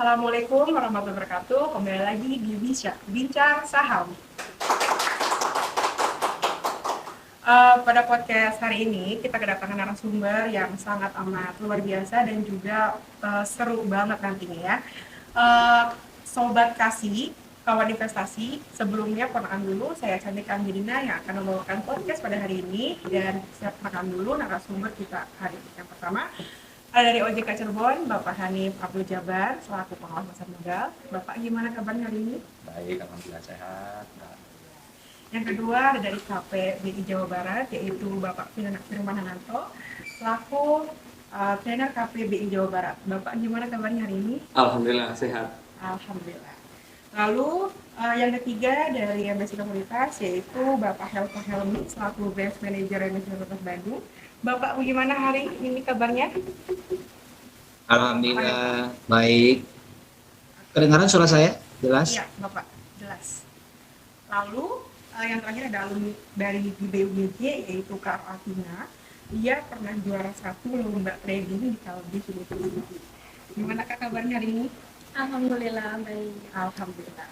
Assalamualaikum warahmatullahi wabarakatuh. Kembali lagi di Bincang Saham. Pada podcast hari ini kita kedatangan narasumber yang sangat amat luar biasa dan juga seru banget nantinya ya. Sobat Kasih, kawan investasi, sebelumnya perkenalkan dulu saya Cantik Angelina yang akan membawakan podcast pada hari ini, dan saya perkenalkan dulu narasumber kita hari ini. Yang pertama ada dari OJK Cirebon, Bapak Hanif Abdul Jabar selaku pengawas pasar modal. Bapak, gimana kabarnya hari ini? Baik, alhamdulillah sehat. Yang kedua ada dari KPBI Jawa Barat, yaitu Bapak Firman Hananto selaku trainer KPBI Jawa Barat. Bapak, gimana kabarnya hari ini? Alhamdulillah sehat. Alhamdulillah. Lalu yang ketiga dari MBC Komunitas, yaitu Bapak Helto Helmi selaku Branch Manager MBC Komunitas Bandung. Bapak, bagaimana hari ini kabarnya? Alhamdulillah baik. Kedengaran suara saya jelas? Iya, Bapak, jelas. Lalu yang terakhir ada alumni dari BUGJ, yaitu Kak Atina. Dia pernah juara 1 lomba trading di Kalbis University. Gimana Kak kabarnya hari ini? Alhamdulillah baik. Alhamdulillah.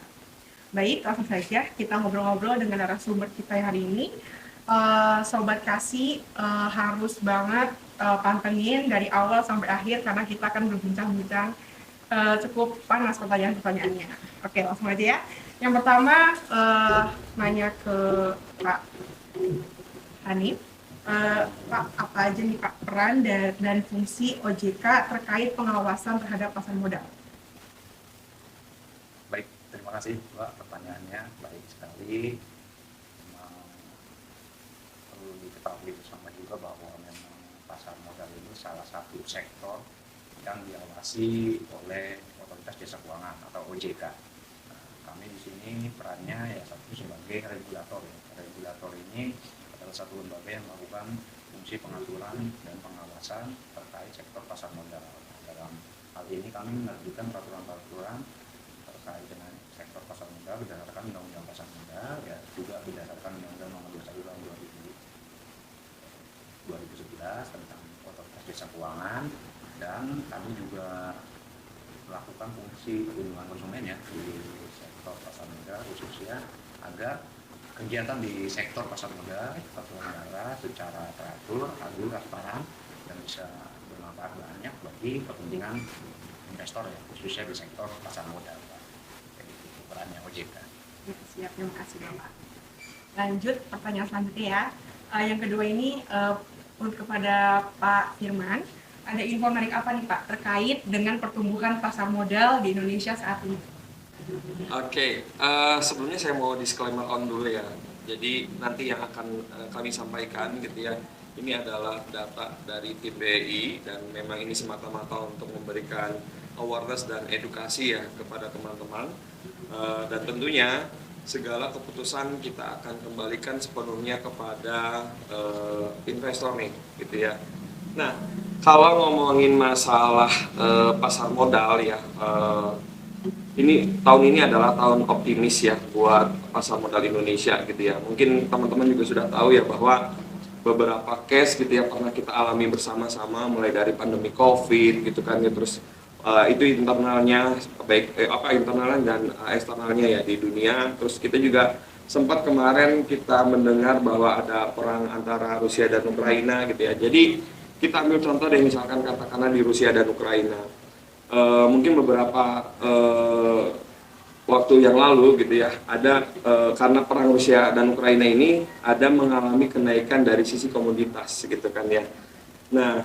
Baik, langsung saja kita ngobrol-ngobrol dengan narasumber kita hari ini. Sobat Kasih harus banget pantengin dari awal sampai akhir karena kita akan berbincang-bincang cukup panas pertanyaan-pertanyaannya. Oke, langsung aja ya. Yang pertama nanya ke Pak Hanif. Pak, apa aja nih Pak peran dan fungsi OJK terkait pengawasan terhadap pasar modal? Baik, terima kasih Mbak, pertanyaannya baik sekali. Memang perlu diketahui bersama juga bahwa memang pasar modal ini salah satu sektor yang diawasi oleh Otoritas Jasa Keuangan atau OJK. Nah, kami di sini perannya ya satu sebagai regulator. Regulator ini adalah satu lembaga yang melakukan fungsi pengaturan dan pengawasan terkait sektor pasar modal. Dalam hal ini kami menerbitkan peraturan-peraturan terkait dengan sektor pasar modal berdasarkan Undang-Undang Pasar Modal, ya juga berdasarkan Undang-Undang Nomor 21 Tahun 2011 tentang Otoritas Jasa Keuangan, dan kami juga melakukan fungsi perlindungan konsumen ya di sektor pasar modal, khususnya agar kegiatan di sektor pasar modal terselenggara secara teratur, adil, transparan, dan bisa bermanfaat banyak bagi kepentingan investor ya, khususnya di sektor pasar modal. Jadi itu perannya OJK. Ya, siap, terima kasih Bapak. Lanjut pertanyaan selanjutnya ya. Yang kedua ini untuk kepada Pak Firman. Ada info menarik apa nih Pak terkait dengan pertumbuhan pasar modal di Indonesia saat ini? Oke, sebelumnya saya mau disclaimer on dulu ya. Jadi nanti yang akan kami sampaikan gitu ya, ini adalah data dari tim BI dan memang ini semata-mata untuk memberikan awareness dan edukasi ya kepada teman-teman. Dan tentunya segala keputusan kita akan kembalikan sepenuhnya kepada investor nih gitu ya. Nah, kalau ngomongin masalah pasar modal ya, ini tahun ini adalah tahun optimis ya buat pasar modal Indonesia gitu ya. Mungkin teman-teman juga sudah tahu ya bahwa beberapa case gitu ya pernah kita alami bersama-sama, mulai dari pandemi COVID gitu kan ya, terus itu internalnya baik internalnya dan eksternalnya ya di dunia. Terus kita juga sempat kemarin kita mendengar bahwa ada perang antara Rusia dan Ukraina gitu ya. Jadi kita ambil contoh deh, misalkan katakanlah di Rusia dan Ukraina. Mungkin beberapa waktu yang lalu gitu ya, ada karena perang Rusia dan Ukraina ini ada mengalami kenaikan dari sisi komoditas gitu kan ya. Nah,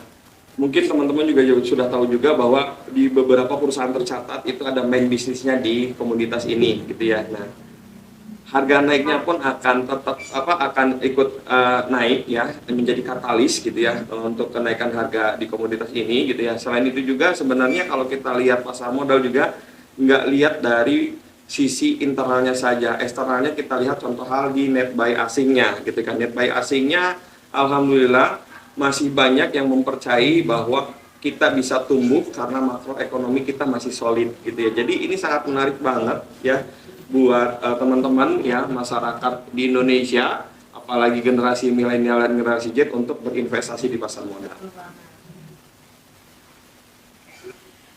mungkin teman-teman juga sudah tahu juga bahwa di beberapa perusahaan tercatat itu ada main bisnisnya di komoditas ini gitu ya. Nah, harga naiknya pun akan tetap akan ikut naik ya, menjadi katalis gitu ya untuk kenaikan harga di komoditas ini gitu ya. Selain itu juga sebenarnya kalau kita lihat pasar modal juga nggak lihat dari sisi internalnya saja, eksternalnya kita lihat contoh hal di net buy asingnya gitu kan. Net buy asingnya alhamdulillah masih banyak yang mempercayai bahwa kita bisa tumbuh karena makroekonomi kita masih solid gitu ya. Jadi ini sangat menarik banget ya buat teman-teman ya, masyarakat di Indonesia, apalagi generasi milenial dan generasi Z untuk berinvestasi di pasar modal.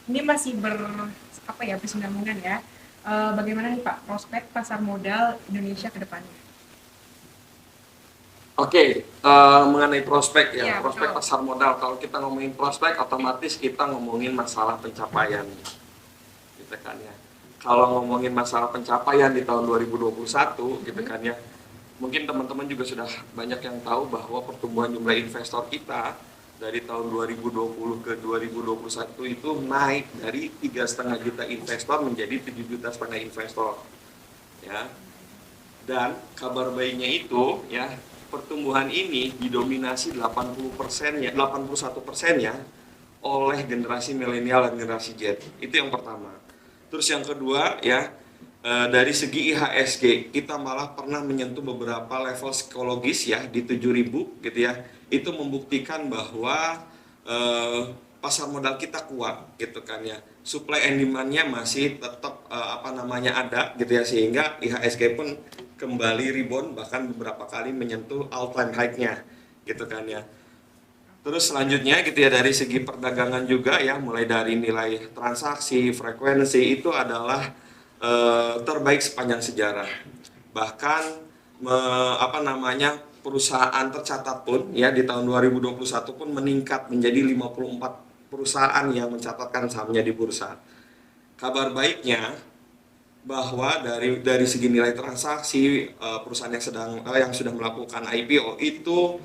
ini masih berkesinambungan ya. Bagaimana nih Pak prospek pasar modal Indonesia ke depannya? Oke, mengenai prospek ya, Iya, prospek betul. pasar modal. Kalau kita ngomongin prospek, otomatis kita ngomongin masalah pencapaian, gitu kan ya. Kalau ngomongin masalah pencapaian di tahun 2021, gitu kan ya, mungkin teman-teman juga sudah banyak yang tahu bahwa pertumbuhan jumlah investor kita dari tahun 2020 ke 2021 itu naik dari 3,5 juta investor menjadi 7,5 juta investor, ya. Dan kabar baiknya itu ya, pertumbuhan ini didominasi 80%-nya, 81%-nya oleh generasi milenial dan generasi Z. Itu yang pertama. Terus yang kedua ya, dari segi IHSG kita malah pernah menyentuh beberapa level psikologis ya di 7.000 gitu ya. Itu membuktikan bahwa pasar modal kita kuat gitu kan ya. Supply and demand-nya masih tetap ada gitu ya, sehingga IHSG pun kembali rebound, bahkan beberapa kali menyentuh all time high-nya gitu kan ya. Terus selanjutnya gitu ya, dari segi perdagangan juga ya, mulai dari nilai transaksi, frekuensi itu adalah terbaik sepanjang sejarah. Bahkan perusahaan tercatat pun ya di tahun 2021 pun meningkat menjadi 54 perusahaan yang mencatatkan sahamnya di bursa. Kabar baiknya bahwa dari segi nilai transaksi, perusahaan yang sudah melakukan IPO itu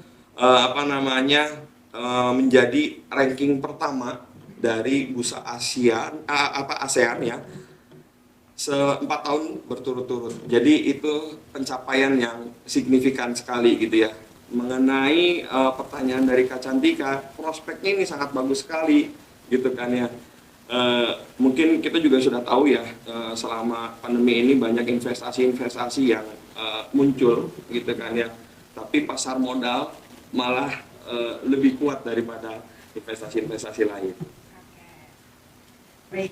menjadi ranking pertama dari bursa ASEAN ya, 4 tahun berturut-turut. Jadi itu pencapaian yang signifikan sekali gitu ya. Mengenai pertanyaan dari Kak Cantika, prospeknya ini sangat bagus sekali gitu kan ya. Mungkin kita juga sudah tahu ya, selama pandemi ini banyak investasi-investasi yang muncul gitu kan ya, tapi pasar modal malah lebih kuat daripada investasi-investasi lain. Baik,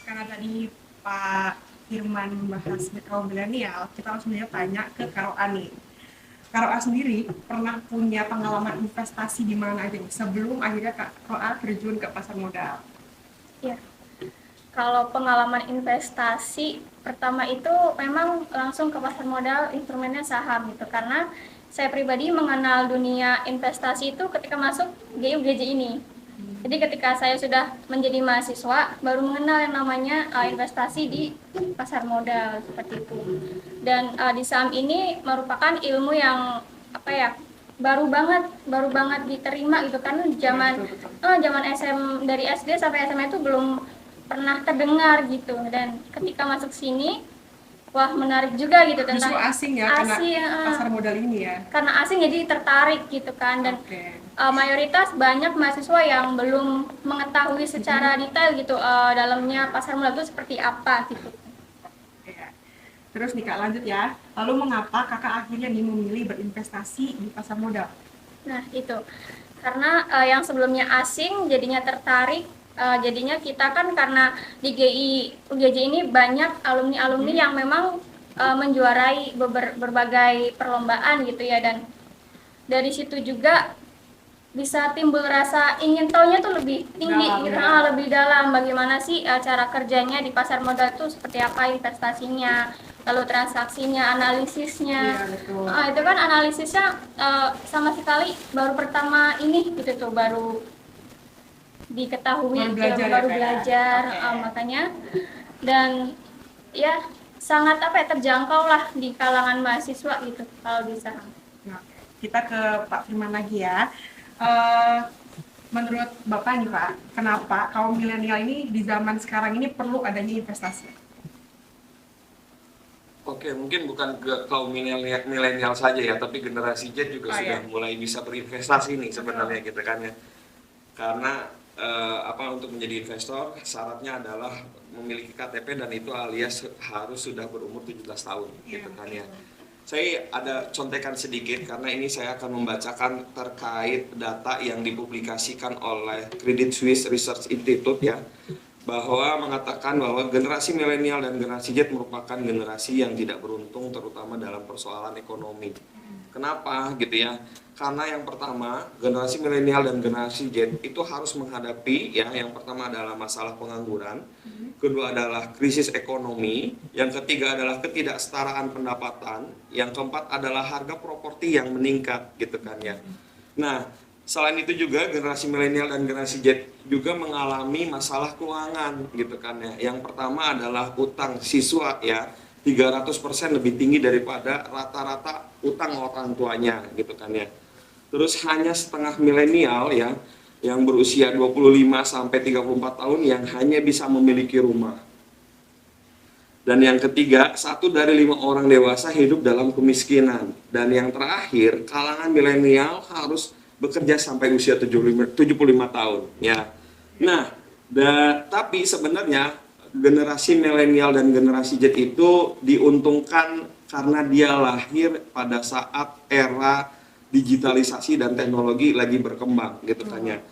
karena tadi Pak Firman membahas kaum milenial, kita langsung aja tanya ke Karo Ani. Karo A sendiri pernah punya pengalaman investasi di mana aja nih sebelum akhirnya Karo A terjun ke pasar modal? Ya, kalau pengalaman investasi pertama itu memang langsung ke pasar modal, instrumennya saham gitu. Karena saya pribadi mengenal dunia investasi itu ketika masuk GU-GJ ini. Jadi ketika saya sudah menjadi mahasiswa, baru mengenal yang namanya investasi di pasar modal seperti itu. Dan di saham ini merupakan ilmu yang baru banget diterima gitu kan. Zaman dari SD sampai SMA itu belum pernah terdengar gitu. Dan ketika masuk sini, wah menarik juga gitu tentang Justru asing ya, karena pasar modal ini ya. Karena asing jadi tertarik gitu kan. Dan mayoritas banyak mahasiswa yang belum mengetahui secara detail gitu dalamnya pasar modal itu seperti apa gitu. Terus nih Kak, lanjut ya. Lalu mengapa Kakak akhirnya memilih berinvestasi di pasar modal? Nah itu, karena yang sebelumnya asing jadinya tertarik. Jadinya kita kan karena di UGJ ini banyak alumni-alumni yang memang menjuarai berbagai perlombaan gitu ya. Dan dari situ juga bisa timbul rasa ingin taunya tuh lebih tinggi gitu, lebih dalam bagaimana sih cara kerjanya di pasar modal itu seperti apa, investasinya, lalu transaksinya, analisisnya. Itu kan analisisnya sama sekali baru pertama ini gitu tuh, baru diketahui, baru belajar. Makanya dan ya sangat terjangkau lah di kalangan mahasiswa gitu kalau di saham. Kita ke Pak Firman lagi ya. Menurut Bapak nih Pak, kenapa kaum milenial ini di zaman sekarang ini perlu adanya investasi? Oke, mungkin bukan ke kaum milenial saja ya, tapi generasi Z juga sudah mulai bisa berinvestasi nih sebenarnya gitu kan ya. Karena untuk menjadi investor syaratnya adalah memiliki KTP dan itu alias harus sudah berumur 17 tahun gitu kan ya. Saya ada contekan sedikit karena ini saya akan membacakan terkait data yang dipublikasikan oleh Credit Suisse Research Institute ya, bahwa mengatakan bahwa generasi milenial dan generasi Z merupakan generasi yang tidak beruntung terutama dalam persoalan ekonomi. Kenapa gitu ya? Karena yang pertama, generasi milenial dan generasi Z itu harus menghadapi ya, yang pertama adalah masalah pengangguran, kedua adalah krisis ekonomi, yang ketiga adalah ketidaksetaraan pendapatan, yang keempat adalah harga properti yang meningkat gitu kan ya. Nah, selain itu juga generasi milenial dan generasi Z juga mengalami masalah keuangan gitu kan ya. Yang pertama adalah utang siswa ya, 300% lebih tinggi daripada rata-rata utang orang tuanya gitu kan ya. Terus hanya setengah milenial ya yang berusia 25 sampai 34 tahun yang hanya bisa memiliki rumah. Dan yang ketiga, 1 dari 5 orang dewasa hidup dalam kemiskinan. Dan yang terakhir, kalangan milenial harus bekerja sampai usia 75 tahun ya. Nah, tapi sebenarnya generasi milenial dan generasi Z itu diuntungkan karena dia lahir pada saat era digitalisasi dan teknologi lagi berkembang gitu kan ya.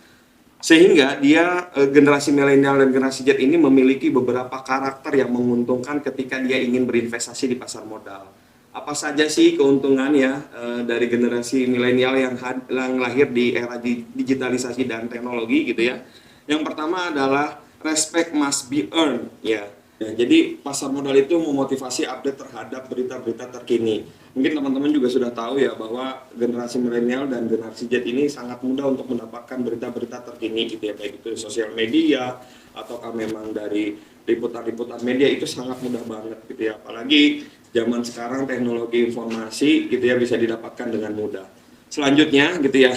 Sehingga dia generasi milenial dan generasi Z ini memiliki beberapa karakter yang menguntungkan ketika dia ingin berinvestasi di pasar modal. Apa saja sih keuntungan ya dari generasi milenial yang lahir di era digitalisasi dan teknologi gitu ya. Yang pertama adalah respect must be earned ya. Jadi pasar modal itu memotivasi update terhadap berita-berita terkini. Mungkin teman-teman juga sudah tahu ya bahwa generasi milenial dan generasi Z ini sangat mudah untuk mendapatkan berita-berita terkini gitu ya, baik itu di sosial media ataukah memang dari liputan-liputan media, itu sangat mudah banget gitu ya. Apalagi zaman sekarang teknologi informasi gitu ya bisa didapatkan dengan mudah. Selanjutnya gitu ya,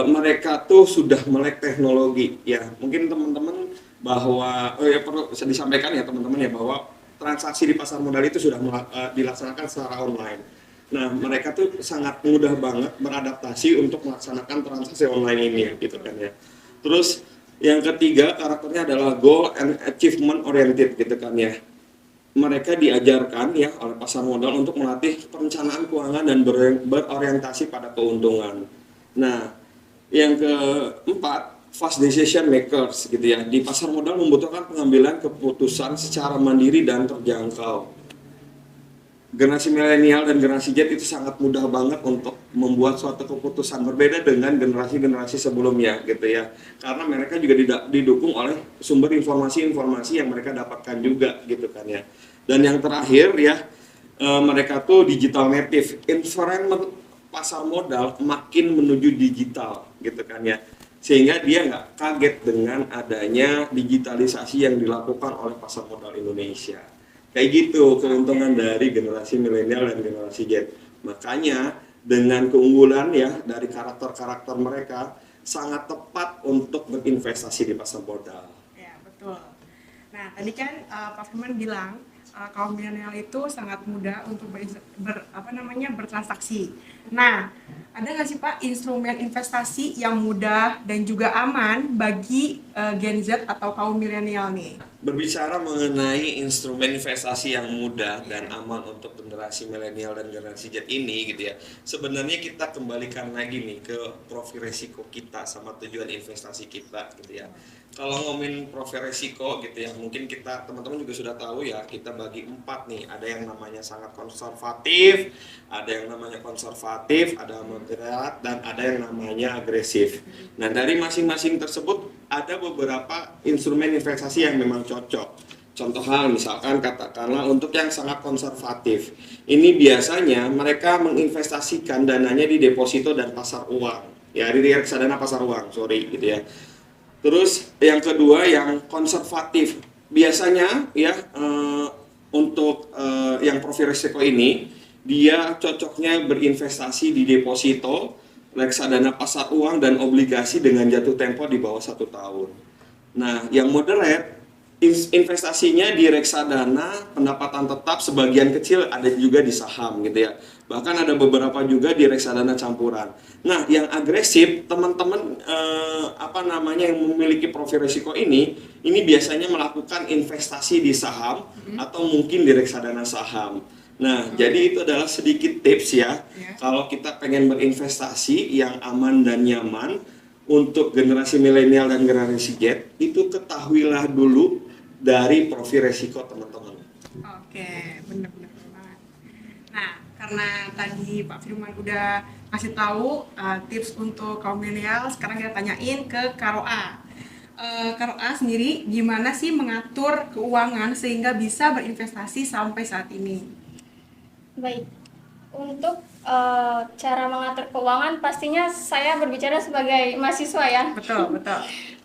mereka tuh sudah melek teknologi ya. Mungkin teman-teman bahwa perlu disampaikan ya teman-teman ya bahwa transaksi di pasar modal itu sudah dilaksanakan secara online. Nah, mereka tuh sangat mudah banget beradaptasi untuk melaksanakan transaksi online ini gitu kan ya. Terus yang ketiga karakternya adalah goal and achievement oriented gitu kan ya. Mereka diajarkan ya oleh pasar modal untuk melatih perencanaan keuangan dan berorientasi pada keuntungan. Nah, yang keempat, fast decision makers gitu ya. Di pasar modal membutuhkan pengambilan keputusan secara mandiri dan terjangkau. Generasi milenial dan generasi Z itu sangat mudah banget untuk membuat suatu keputusan, berbeda dengan generasi-generasi sebelumnya gitu ya. Karena mereka juga didukung oleh sumber informasi-informasi yang mereka dapatkan juga gitu kan ya. Dan yang terakhir ya, mereka tuh digital native. Environment pasar modal makin menuju digital gitu kan ya. Sehingga dia nggak kaget dengan adanya digitalisasi yang dilakukan oleh pasar modal Indonesia. Kayak gitu keuntungan dari generasi milenial dan generasi Z. Makanya dengan keunggulan ya dari karakter-karakter mereka sangat tepat untuk berinvestasi di pasar modal. Ya, betul. Nah, tadi kan Pak Firman bilang kaum milenial itu sangat mudah untuk bertransaksi. Nah, ada nggak sih Pak instrumen investasi yang mudah dan juga aman bagi Gen Z atau kaum milenial nih? Berbicara mengenai instrumen investasi yang mudah dan aman untuk generasi milenial dan generasi Z ini gitu ya, sebenarnya kita kembalikan lagi nih ke profil resiko kita sama tujuan investasi kita gitu ya. Kalau ngomongin profil resiko gitu ya, mungkin kita teman-teman juga sudah tahu ya, kita bagi 4 nih. Ada yang namanya sangat konservatif, ada yang namanya konservatif, ada moderat, dan ada yang namanya agresif. Nah, dari masing-masing tersebut ada beberapa instrumen investasi yang memang cocok. Contoh hal misalkan katakanlah untuk yang sangat konservatif, ini biasanya mereka menginvestasikan dananya di deposito dan pasar uang, ya di reksadana pasar uang, gitu ya. Terus yang kedua yang konservatif, biasanya ya untuk yang profil risiko ini dia cocoknya berinvestasi di deposito, reksadana pasar uang dan obligasi dengan jatuh tempo di bawah 1 tahun. Nah, yang moderate investasinya di reksadana pendapatan tetap, sebagian kecil ada juga di saham gitu ya. Bahkan ada beberapa juga di reksadana campuran. Nah, yang agresif teman-teman yang memiliki profil risiko ini biasanya melakukan investasi di saham atau mungkin di reksadana saham. Nah, jadi itu adalah sedikit tips ya. Kalau kita pengen berinvestasi yang aman dan nyaman untuk generasi milenial dan generasi Z, itu ketahuilah dulu dari profil resiko teman-teman. Oke, benar-benar banget. Nah, karena tadi Pak Firman udah kasih tahu tips untuk kaum milenial. Sekarang kita tanyain ke Karoa. Karoa sendiri gimana sih mengatur keuangan sehingga bisa berinvestasi sampai saat ini? Baik, untuk cara mengatur keuangan pastinya saya berbicara sebagai mahasiswa ya. Betul, betul.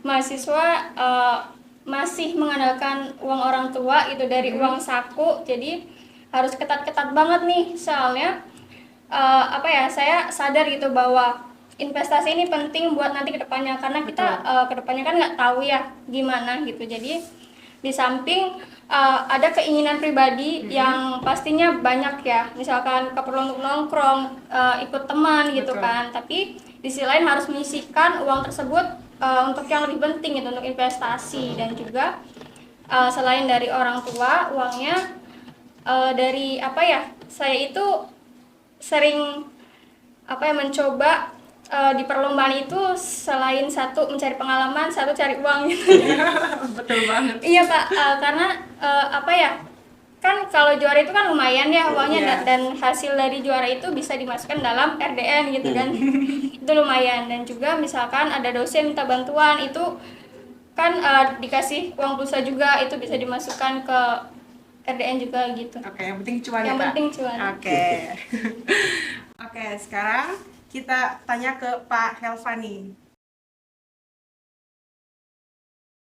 Mahasiswa masih mengandalkan uang orang tua itu dari uang saku, jadi harus ketat-ketat banget nih, soalnya saya sadar gitu bahwa investasi ini penting buat nanti kedepannya, karena kita kedepannya kan nggak tahu ya gimana gitu. Jadi di samping ada keinginan pribadi yang pastinya banyak ya, misalkan keperluan untuk nongkrong, ikut teman gitu kan, tapi di sisi lain harus menyisihkan uang tersebut untuk yang lebih penting gitu, untuk investasi. Dan juga selain dari orang tua uangnya, dari saya itu sering mencoba di perlombaan itu, selain satu mencari pengalaman, satu cari uang gitu. Betul banget. Iya Pak, karena kan kalau juara itu kan lumayan ya uangnya, dan hasil dari juara itu bisa dimasukkan dalam RDN gitu kan. Itu lumayan. Dan juga misalkan ada dosen minta bantuan, itu kan dikasih uang pulsa juga, itu bisa dimasukkan ke RDN juga gitu. Oke, yang penting cuan ya, Yang Pak? penting cuan. Oke. Oke, sekarang kita tanya ke Pak Helvani.